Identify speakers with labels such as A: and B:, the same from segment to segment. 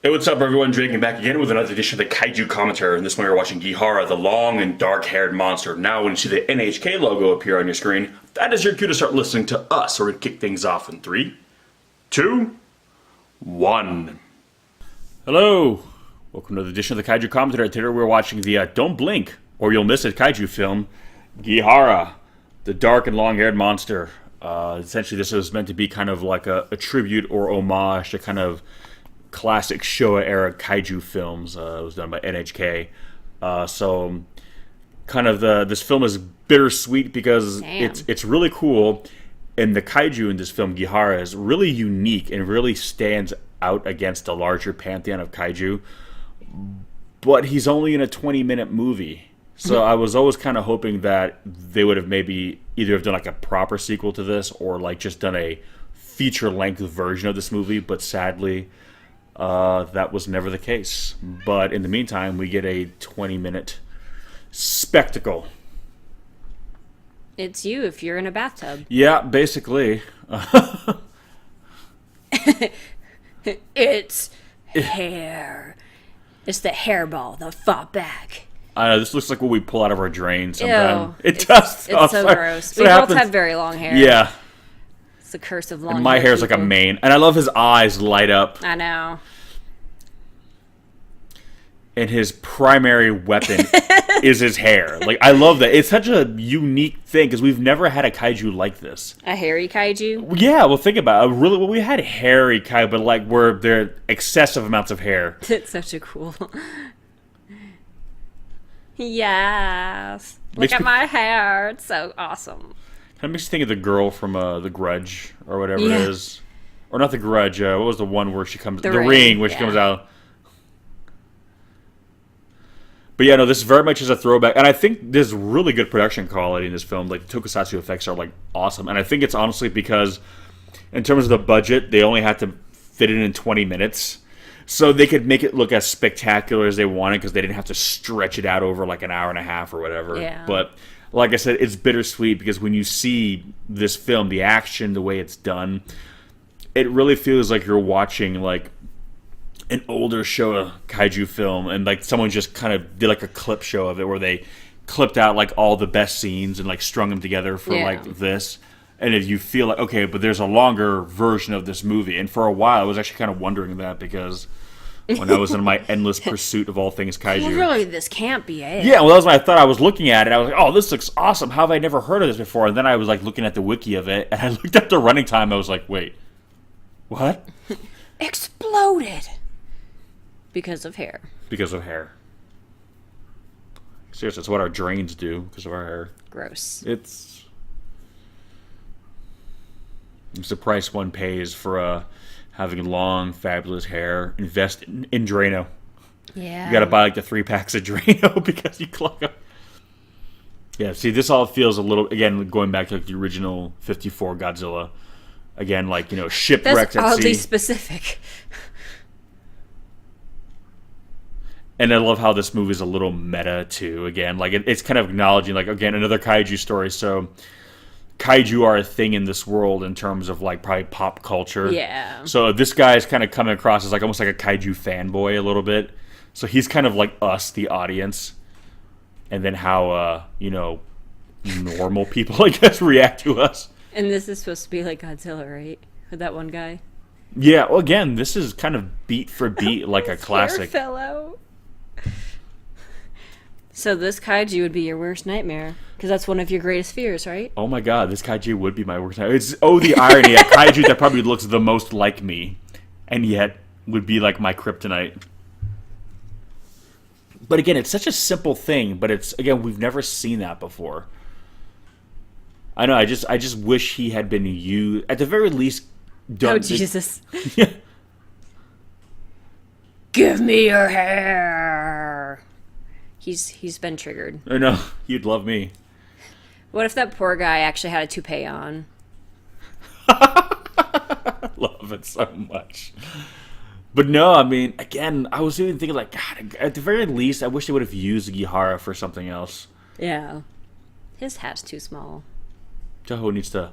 A: Hey, what's up, everyone? Dragon back again with another edition of the Kaiju Commentary. And this one, we're watching Geharha, the long and dark-haired monster. Now, when you see the NHK logo appear on your screen, that is your cue to start listening to us. So we're going to kick things off in 3, 2, 1. Hello. Welcome to the edition of the Kaiju Commentary. Today we're watching the Don't Blink, or You'll Miss It Kaiju film, Geharha, the dark and long-haired monster. Essentially, this is meant to be kind of like a tribute or homage to kind of classic Showa era kaiju films. It was done by NHK. So kind of this film is bittersweet because it's really cool, and the kaiju in this film, Geharha, is really unique and really stands out against the larger pantheon of kaiju. But he's only in a 20-minute movie. So I was always kind of hoping that they would have maybe either have done like a proper sequel to this or like just done a feature-length version of this movie, but sadly that was never the case. But in the meantime, we get a 20-minute spectacle.
B: It's you if you're in a bathtub.
A: Yeah, basically.
B: It's hair. It's the hairball that fought back.
A: I know, this looks like what we pull out of our drain sometimes.
B: Ew,
A: It does.
B: It's so gross. We both have very long hair.
A: Yeah.
B: It's the curse of long hair.
A: And my hair's like a mane. And I love his eyes light up.
B: I know.
A: And his primary weapon is his hair. Like, I love that. It's such a unique thing because we've never had a kaiju like this.
B: A hairy kaiju?
A: Yeah, well, think about it. Really, well, we had hairy kaiju, but like where they're excessive amounts of hair.
B: It's such a cool. Yes. Look at my hair. It's so awesome.
A: Kind of makes you think of the girl from The Grudge or whatever
B: Yeah.
A: it is. Or not The Grudge. What was the one where she comes... The
B: Ring,
A: Ring, where she comes out. But yeah, no, this very much is a throwback. And I think there's really good production quality in this film. Like, the tokusatsu effects are, like, awesome. And I think it's honestly because, in terms of the budget, they only had to fit it in 20 minutes. So they could make it look as spectacular as they wanted because they didn't have to stretch it out over, like, an hour and a half or whatever.
B: Yeah.
A: But, like I said, it's bittersweet because when you see this film, the action, the way it's done, it really feels like you're watching, like, an older Showa kaiju film, and like someone just kind of did like a clip show of it where they clipped out like all the best scenes and like strung them together for like this. And if you feel like, okay, but there's a longer version of this movie, and for a while I was actually kind of wondering that because when I was in my endless pursuit of all things kaiju.
B: Well, really, this can't be it.
A: Yeah, well, that was when I thought. I was looking at it. I was like, oh, this looks awesome. How have I never heard of this before? And then I was like looking at the wiki of it, and I looked up the running time. I was like, wait, what?
B: Exploded. Because of hair.
A: Because of hair. Seriously, it's what our drains do because of our hair.
B: Gross.
A: It's the price one pays for having long, fabulous hair. Invest in Drano.
B: Yeah.
A: You gotta buy like the 3 packs of Drano because you clog up. Yeah, see, this all feels a little, again, going back to like the original 54 Godzilla. Again, like, you know, shipwrecked
B: That's
A: at
B: oddly
A: sea.
B: specific.
A: And I love how this movie is a little meta, too. Again, like, it's kind of acknowledging, like, again, another kaiju story. So, kaiju are a thing in this world in terms of, like, probably pop culture.
B: Yeah.
A: So, this guy is kind of coming across as, like, almost like a kaiju fanboy a little bit. So, he's kind of like us, the audience. And then how, you know, normal people, I guess, react to us.
B: And this is supposed to be like Godzilla, right? With that one guy.
A: Yeah, well, again, this is kind of beat for beat like a classic.
B: Hair fell out. So this kaiju would be your worst nightmare, because that's one of your greatest fears, right?
A: Oh my god, this kaiju would be my worst nightmare. It's the irony, a kaiju that probably looks the most like me, and yet would be like my kryptonite. But again, it's such a simple thing, but it's, again, we've never seen that before. I know, I just wish he had been used, at the very least, done.
B: Oh, Jesus. Give me your hair. He's been triggered.
A: I know, you'd love me.
B: What if that poor guy actually had a toupee on?
A: I love it so much. But no, I mean, again, I was even thinking, like, God, at the very least, I wish they would have used Geharha for something else.
B: Yeah. His hat's too small.
A: Toho needs to...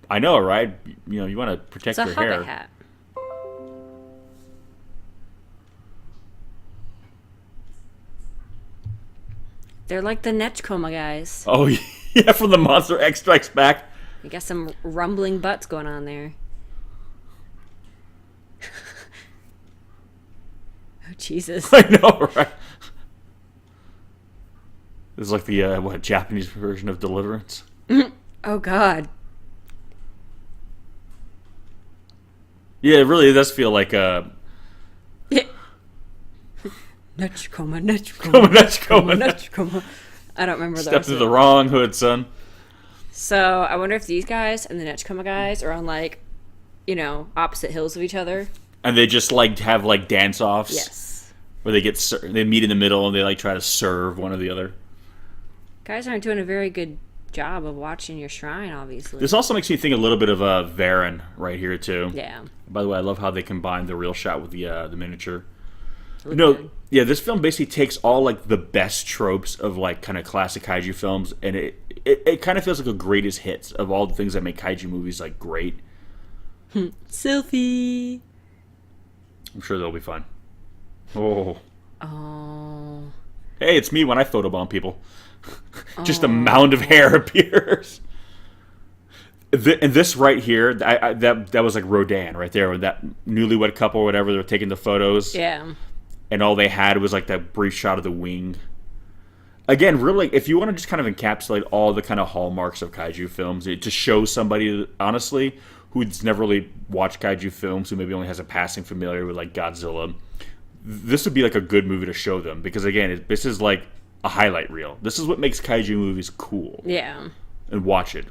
A: I know, right? You know, you want to protect
B: It's a
A: your hair.
B: Hobbit hat. They're like the Nechkoma guys.
A: Oh, yeah, from the Monster X Strikes Back.
B: You got some rumbling butts going on there. Oh, Jesus.
A: I know, right? This is like the, Japanese version of Deliverance.
B: Oh, God.
A: Yeah, it really does feel like,
B: Nechkoma.
A: Nechkoma.
B: I don't remember
A: Stepped through the wrong hood, son.
B: So, I wonder if these guys and the Nechkoma guys are on, like, opposite hills of each other.
A: And they just, like, have, like, dance-offs.
B: Yes.
A: Where they meet in the middle and they, like, try to serve one or the other.
B: Guys aren't doing a very good job of watching your shrine, obviously.
A: This also makes me think a little bit of Varen right here, too.
B: Yeah.
A: By the way, I love how they combine the real shot with the miniature.
B: Good.
A: Yeah, this film basically takes all, like, the best tropes of, like, kind of classic kaiju films, and it kind of feels like a greatest hits of all the things that make kaiju movies, like, great.
B: Selfie.
A: I'm sure they'll be fun. Oh.
B: Oh.
A: Hey, it's me when I photobomb people. Just a mound of hair appears. And this right here, that was like Rodin right there, with that newlywed couple or whatever, they were taking the photos.
B: Yeah.
A: And all they had was like that brief shot of the wing. Again, really, if you want to just kind of encapsulate all the kind of hallmarks of kaiju films, to show somebody, honestly, who's never really watched kaiju films, who maybe only has a passing familiarity with like Godzilla, this would be like a good movie to show them. Because again, this is like a highlight reel. This is what makes kaiju movies cool.
B: Yeah.
A: And watch it.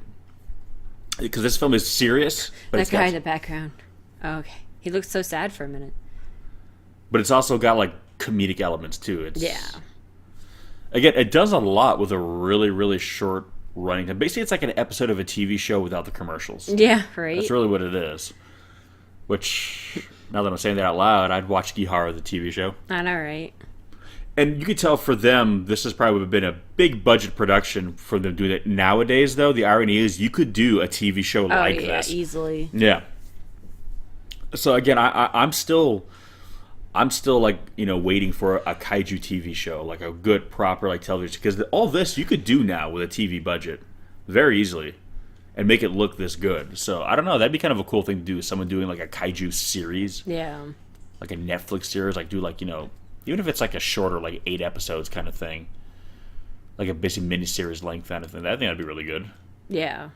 A: Because this film is serious. But
B: That guy in the background. Oh, okay. He looks so sad for a minute.
A: But it's also got like comedic elements too.
B: Yeah.
A: Again, it does a lot with a really, really short running time. Basically, it's like an episode of a TV show without the commercials.
B: Yeah, right?
A: That's really what it is. Which, now that I'm saying that out loud, I'd watch Geharha, the TV show.
B: I know, right?
A: And you can tell for them, this has probably been a big budget production for them doing it. Nowadays, though, the irony is you could do a TV show like this.
B: Easily.
A: Yeah. So again, I'm still like, waiting for a kaiju TV show, like a good proper like television, because all this you could do now with a TV budget very easily and make it look this good. So I don't know, that'd be kind of a cool thing to do. Someone doing like a kaiju series,
B: Yeah.
A: like a Netflix series, like do like even if it's like a shorter, like 8 episodes kind of thing, like a basically miniseries length kind of thing. I think that'd be really good.
B: Yeah.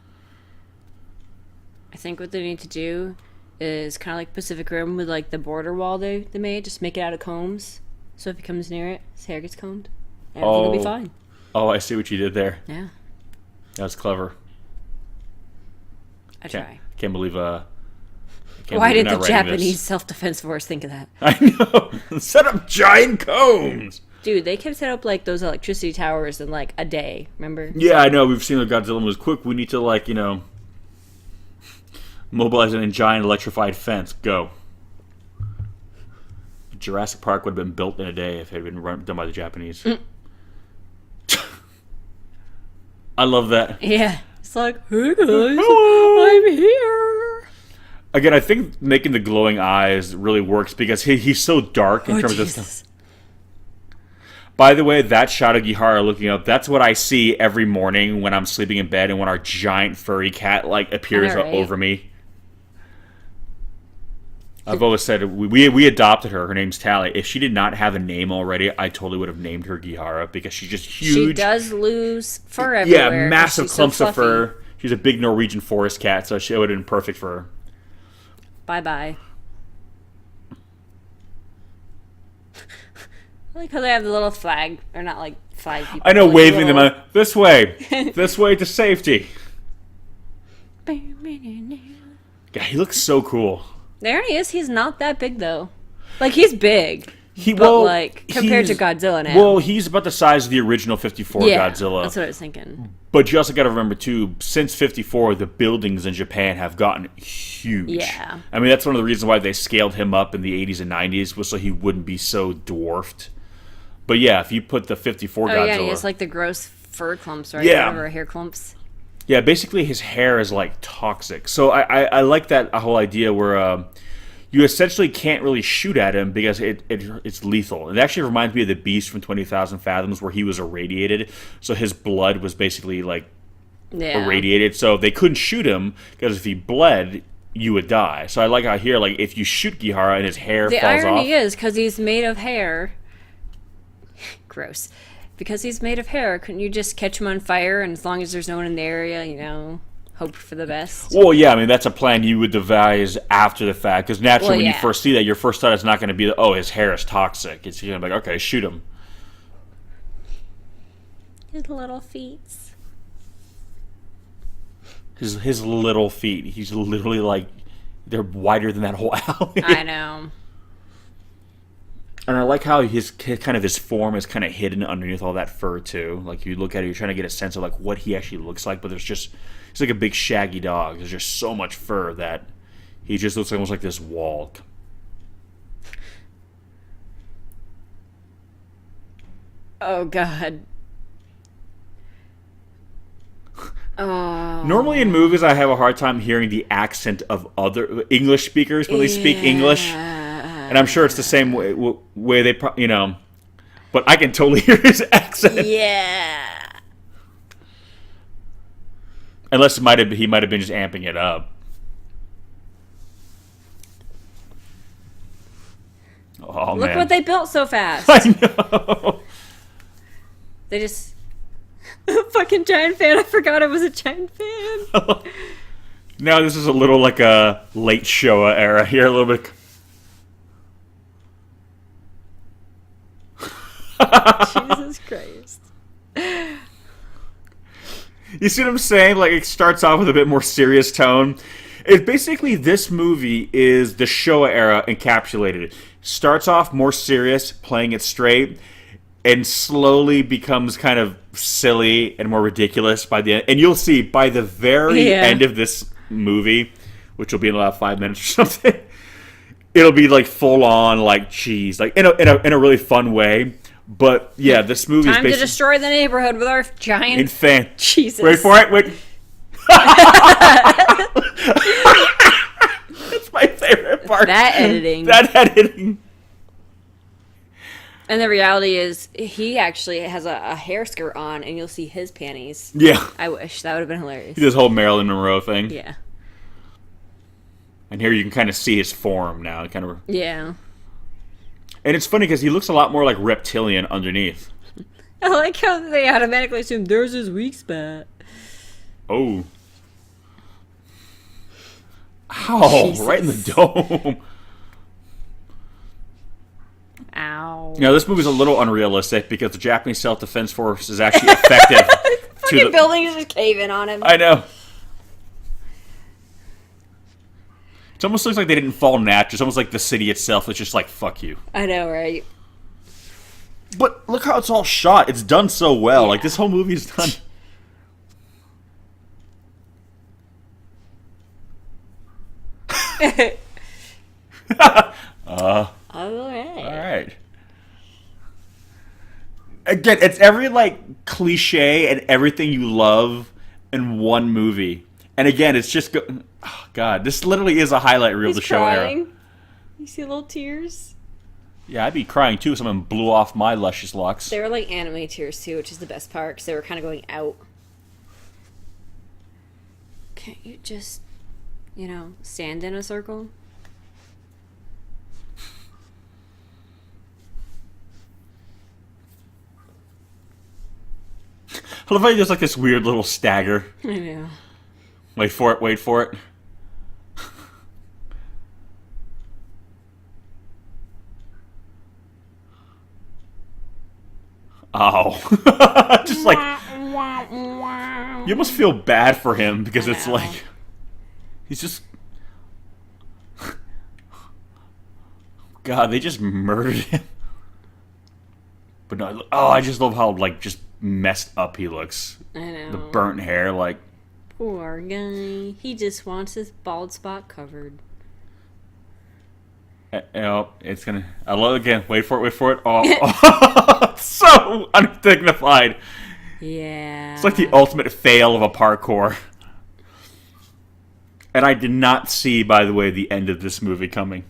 B: I think what they need to do is kind of like Pacific Rim with like the border wall they made. Just make it out of combs. So if he comes near it, his hair gets combed. And everything will be fine.
A: Oh, I see what you did there.
B: Yeah.
A: That was clever.
B: I try.
A: Can't believe
B: Why did the Japanese self-defense force think of that?
A: I know. Set up giant cones.
B: Dude, they can set up like those electricity towers in like a day. Remember?
A: Yeah, I know. We've seen the Godzilla was quick. We need to like mobilize a giant electrified fence. Go. Jurassic Park would have been built in a day if it had been done by the Japanese. I love that.
B: Yeah. It's like, hey guys, I'm here.
A: Again, I think making the glowing eyes really works because he's so dark in terms of stuff. By the way, that shot of Geharha looking up, that's what I see every morning when I'm sleeping in bed and when our giant furry cat like appears over me. I've always said we adopted her. Her name's Tally. If she did not have a name already, I totally would have named her Geharha because she's just huge.
B: She does lose fur everywhere.
A: Yeah, massive clumps
B: so
A: of fur. She's a big Norwegian forest cat, so she would have been perfect for her.
B: Bye-bye. I like how they have the little flag, or not like flag people.
A: I know,
B: like
A: waving them out. This way. This way to safety. Yeah, he looks so cool.
B: There he is. He's not that big, though. Like, he's big. Compared to Godzilla now.
A: Well, he's about the size of the original 54 Godzilla.
B: That's what I was thinking.
A: But you also got to remember, too, since 54, the buildings in Japan have gotten huge.
B: Yeah.
A: I mean, that's one of the reasons why they scaled him up in the 80s and 90s, was so he wouldn't be so dwarfed. But yeah, if you put the 54 Godzilla...
B: Oh, yeah, he has, like, the gross fur clumps, right?
A: Yeah.
B: Whatever, hair clumps.
A: Yeah, basically his hair is, like, toxic. So I like that whole idea where... you essentially can't really shoot at him because it's lethal. It actually reminds me of the Beast from 20,000 Fathoms, where he was irradiated, so his blood was basically like irradiated. So they couldn't shoot him because if he bled, you would die. So I like how here, like if you shoot Geharha and his hair falls off.
B: The irony is, because he's made of hair. Gross. Because he's made of hair, couldn't you just catch him on fire, and as long as there's no one in the area, you know, hope for the best?
A: Well, yeah, I mean, that's a plan you would devise after the fact, because naturally when you first see that, your first thought is not going to be, oh, his hair is toxic. It's going to be like, okay, shoot him.
B: His little feet.
A: His little feet. He's literally like, they're wider than that whole alley.
B: I know.
A: And I like how his form is kind of hidden underneath all that fur too. Like you look at it, you're trying to get a sense of like what he actually looks like, but he's like a big shaggy dog. There's just so much fur that he just looks almost like this wall.
B: Oh God. Oh.
A: Normally in movies, I have a hard time hearing the accent of other English speakers when they speak English. And I'm sure it's the same way they, but I can totally hear his accent.
B: Yeah.
A: Unless he might have been just amping it up. Oh,
B: Look
A: man.
B: what they built so fast.
A: I know.
B: They just... Fucking giant fan. I forgot it was a giant fan.
A: Now this is a little like a late Showa era here, a little bit.
B: Jesus Christ.
A: You see what I'm saying? Like, it starts off with a bit more serious tone. It's basically, this movie is the Showa era encapsulated. Starts off more serious, playing it straight, and slowly becomes kind of silly and more ridiculous by the end. And you'll see, by the very end of this movie, which will be in about 5 minutes or something, it'll be like full on, like, cheese. Like, in a really fun way. But yeah, this movie is basically
B: time to destroy the neighborhood with our giant Jesus.
A: Wait for it. Wait. That's my favorite part.
B: That editing. And the reality is, he actually has a hair skirt on, and you'll see his panties.
A: Yeah.
B: I wish that would have been hilarious.
A: This whole Marilyn Monroe thing.
B: Yeah.
A: And here you can kind of see his form now, kind of.
B: Yeah.
A: And it's funny because he looks a lot more like reptilian underneath.
B: I like how they automatically assume there's his weak spot.
A: Oh. Ow,
B: Jesus.
A: right in the dome.
B: Ow.
A: Now, this movie's a little unrealistic because the Japanese self-defense force is actually effective.
B: Fucking building is just caving on him.
A: I know. It almost looks like they didn't fall natural. It's almost like the city itself is just like, fuck you.
B: I know, right?
A: But look how it's all shot. It's done so well.
B: Yeah.
A: Like, this whole movie is done. Alright. Again, it's every, like, cliche and everything you love in one movie. And again, it's just... Oh, God, this literally is a highlight reel of the show era.
B: You see little tears?
A: Yeah, I'd be crying, too if someone blew off my luscious locks.
B: They were like anime tears, too, which is the best part, because they were kind of going out. Can't you just, stand in a circle?
A: I love how he does like this weird little stagger.
B: I know.
A: Wait for it. Oh. Just like... You almost feel bad for him because it's like... He's just... God, they just murdered him. But no, I just love how, like, just messed up he looks.
B: I know.
A: The burnt hair, like...
B: Poor guy. He just wants his bald spot covered.
A: It's gonna... I love it again. Wait for it. Oh, it's so undignified.
B: Yeah.
A: It's like the ultimate fail of a parkour. And I did not see, by the way, the end of this movie coming.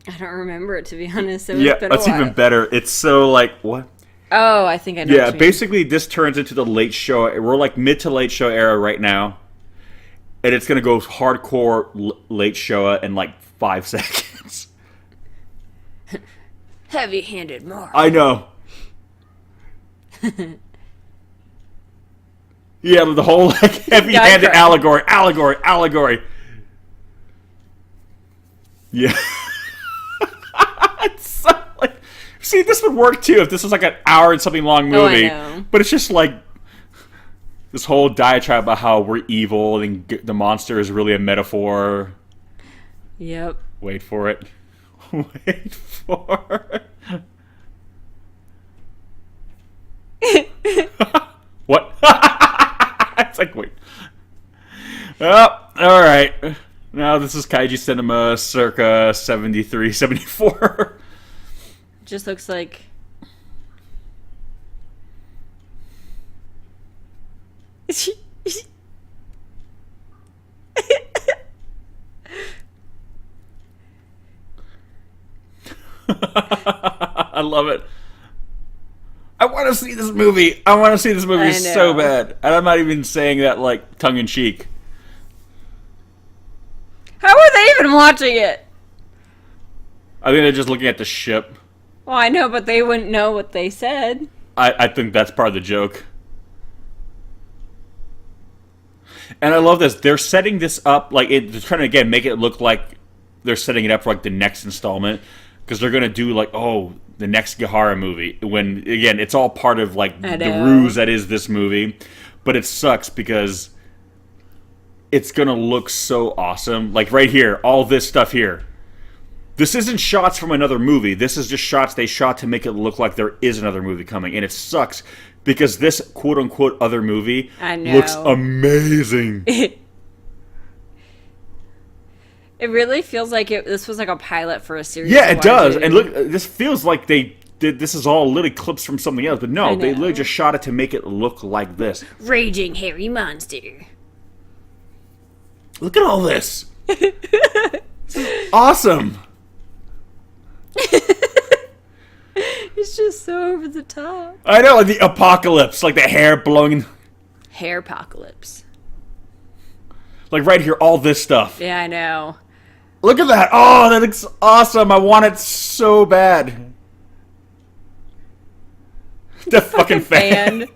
B: I don't remember it, to be honest. It was
A: Yeah,
B: been a
A: that's
B: while.
A: even better. It's so like what?
B: Oh, I think I know.
A: Yeah,
B: what you mean.
A: basically this turns into the late show. We're like mid to late show era right now, and it's gonna go hardcore late show in like 5 seconds.
B: Heavy-handed more.
A: I know. Yeah, the whole like heavy-handed allegory. Yeah. It's so, like, see, this would work too if this was like an hour and something long movie.
B: Oh, I know.
A: But it's just like this whole diatribe about how we're evil and the monster is really a metaphor.
B: Yep.
A: Wait for it. Wait for it. What? It's like, wait. Oh, alright. Now this is Kaiju Cinema circa 73, 74.
B: Just looks like...
A: I love it. I want to see this movie. I want to see this movie
B: I
A: so
B: know.
A: bad. And I'm not even saying that like tongue in cheek.
B: How are they even watching it?
A: I think they're just looking at the ship.
B: Well, I know, but they wouldn't know what they said.
A: I think that's part of the joke. And I love this. They're setting this up like they're trying to again make it look like they're setting it up for like the next installment because they're gonna do like the next Geharha movie when again it's all part of like
B: I
A: the
B: know.
A: ruse that is this movie, but it sucks because it's gonna look so awesome. Like right here, all this stuff here. This isn't shots from another movie. This is just shots they shot to make it look like there is another movie coming. And it sucks because this quote-unquote other movie
B: I know.
A: looks amazing.
B: It really feels like this was like a pilot for a series.
A: Yeah,
B: of
A: it does.
B: YG.
A: And look, this feels like they did. This is all literally clips from something else. But no,
B: I
A: they
B: know.
A: literally just shot it to make it look like this.
B: Raging hairy monster.
A: Look at all this. This is awesome.
B: It's just so over the top.
A: I know, like the apocalypse, like the hair blowing.
B: Hair apocalypse.
A: Like right here, all this stuff.
B: Yeah, I know.
A: Look at that. Oh, that looks awesome. I want it so bad. The fucking fan.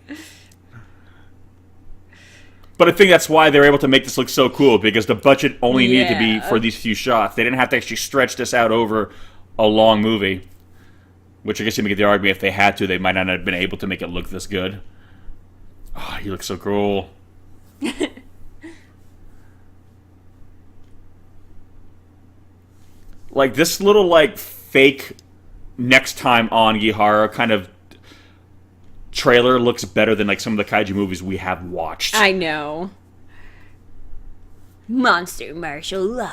A: But I think that's why they were able to make this look so cool, because the budget only needed to be
B: Yeah.
A: for these few shots. They didn't have to actually stretch this out over a long movie. Which I guess you make the argument if they had to, they might not have been able to make it look this good. Oh, he looks so cool. Like this little like fake next time on Geharha kind of trailer looks better than like some of the kaiju movies we have watched.
B: I know. Monster martial law.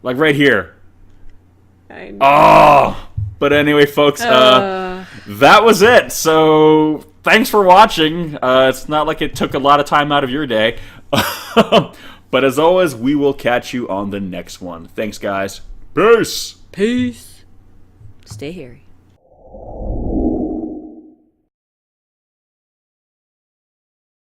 A: Like right here.
B: I know.
A: Oh! But anyway, folks, that was it. So thanks for watching. It's not like it took a lot of time out of your day. But as always, we will catch you on the next one. Thanks, guys. Peace!
B: Peace. Stay hairy.